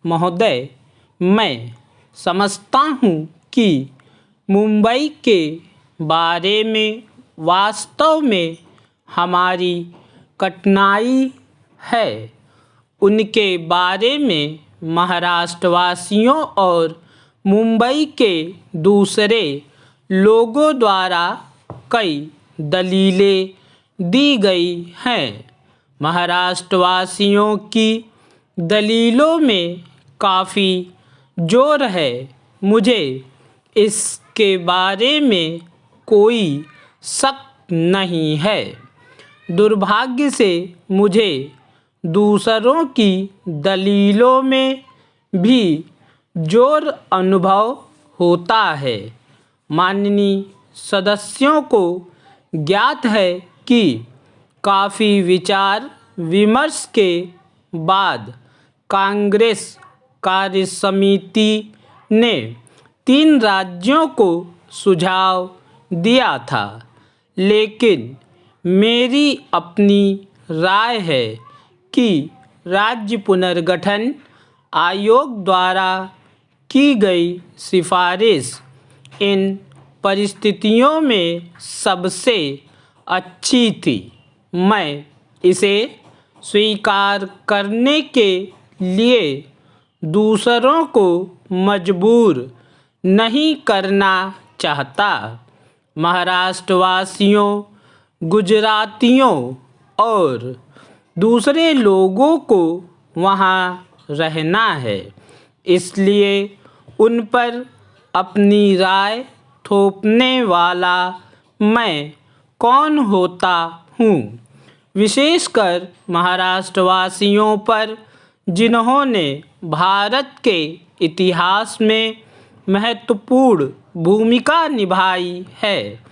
महोदय, मैं समझता हूँ कि मुंबई के बारे में वास्तव में हमारी कठिनाई है। उनके बारे में महाराष्ट्रवासियों और मुंबई के दूसरे लोगों द्वारा कई दलीलें दी गई हैं। महाराष्ट्रवासियों की दलीलों में काफ़ी जोर है। मुझे इसके बारे में कोई शक नहीं है। दुर्भाग्य से मुझे दूसरों की दलीलों में भी जोर अनुभव होता है। माननीय सदस्यों को ज्ञात है कि काफ़ी विचार विमर्श के बाद कांग्रेस कार्यसमिति ने 3 राज्यों को सुझाव दिया था, लेकिन मेरी अपनी राय है कि राज्य पुनर्गठन आयोग द्वारा की गई सिफारिश इन परिस्थितियों में सबसे अच्छी थी। मैं इसे स्वीकार करने के लिए दूसरों को मजबूर नहीं करना चाहता। महाराष्ट्रवासियों, गुजरातियों और दूसरे लोगों को वहाँ रहना है, इसलिए उन पर अपनी राय थोपने वाला मैं कौन होता हूँ, विशेषकर महाराष्ट्रवासियों पर जिन्होंने भारत के इतिहास में महत्वपूर्ण भूमिका निभाई है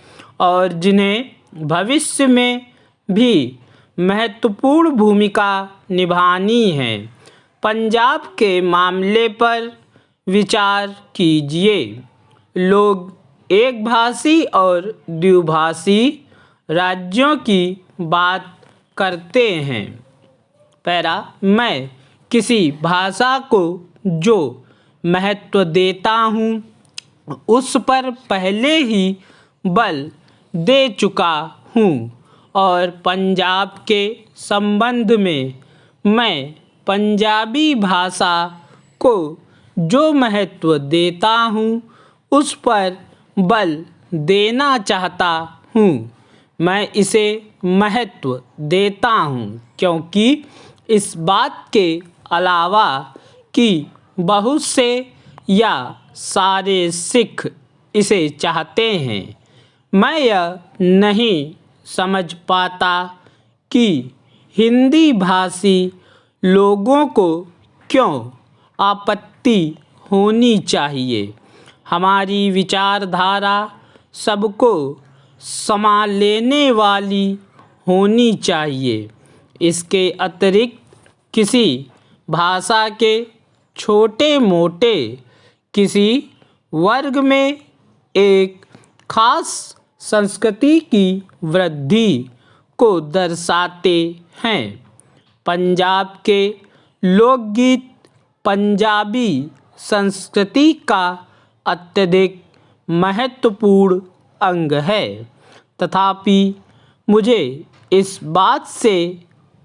और जिन्हें भविष्य में भी महत्वपूर्ण भूमिका निभानी है। पंजाब के मामले पर विचार कीजिए। लोग एकभाषी और द्विभाषी राज्यों की बात करते हैं। मैं किसी भाषा को जो महत्व देता हूँ, उस पर पहले ही बल दे चुका हूँ और पंजाब के संबंध में मैं पंजाबी भाषा को जो महत्व देता हूँ, उस पर बल देना चाहता हूँ। मैं इसे महत्व देता हूँ क्योंकि इस बात के अलावा कि बहुत से या सारे सिख इसे चाहते हैं, मैं यह नहीं समझ पाता कि हिंदी भाषी लोगों को क्यों आपत्ति होनी चाहिए। हमारी विचारधारा सबको समा लेने वाली होनी चाहिए। इसके अतिरिक्त किसी भाषा के छोटे मोटे किसी वर्ग में एक खास संस्कृति की वृद्धि को दर्शाते हैं। पंजाब के लोकगीत पंजाबी संस्कृति का अत्यधिक महत्वपूर्ण अंग है। तथापि मुझे इस बात से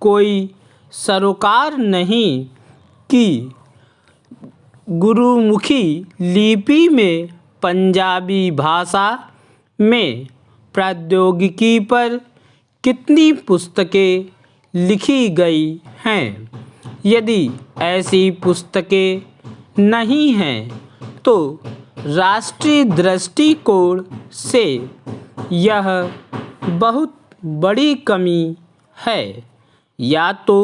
कोई सरोकार नहीं कि गुरुमुखी लिपि में पंजाबी भाषा में प्रौद्योगिकी पर कितनी पुस्तकें लिखी गई हैं। यदि ऐसी पुस्तकें नहीं हैं तो राष्ट्रीय दृष्टिकोण से यह बहुत बड़ी कमी है। या तो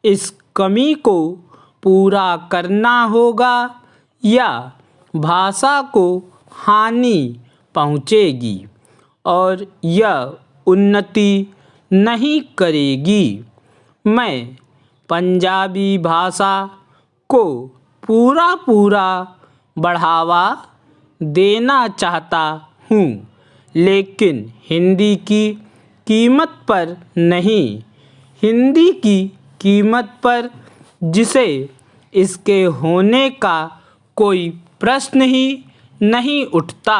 इस कमी को पूरा करना होगा या भाषा को हानि पहुँचेगी और यह उन्नति नहीं करेगी। मैं पंजाबी भाषा को पूरा बढ़ावा देना चाहता हूँ, लेकिन हिंदी की कीमत पर नहीं। हिंदी की कीमत पर जिसे इसके होने का कोई प्रश्न ही नहीं उठता।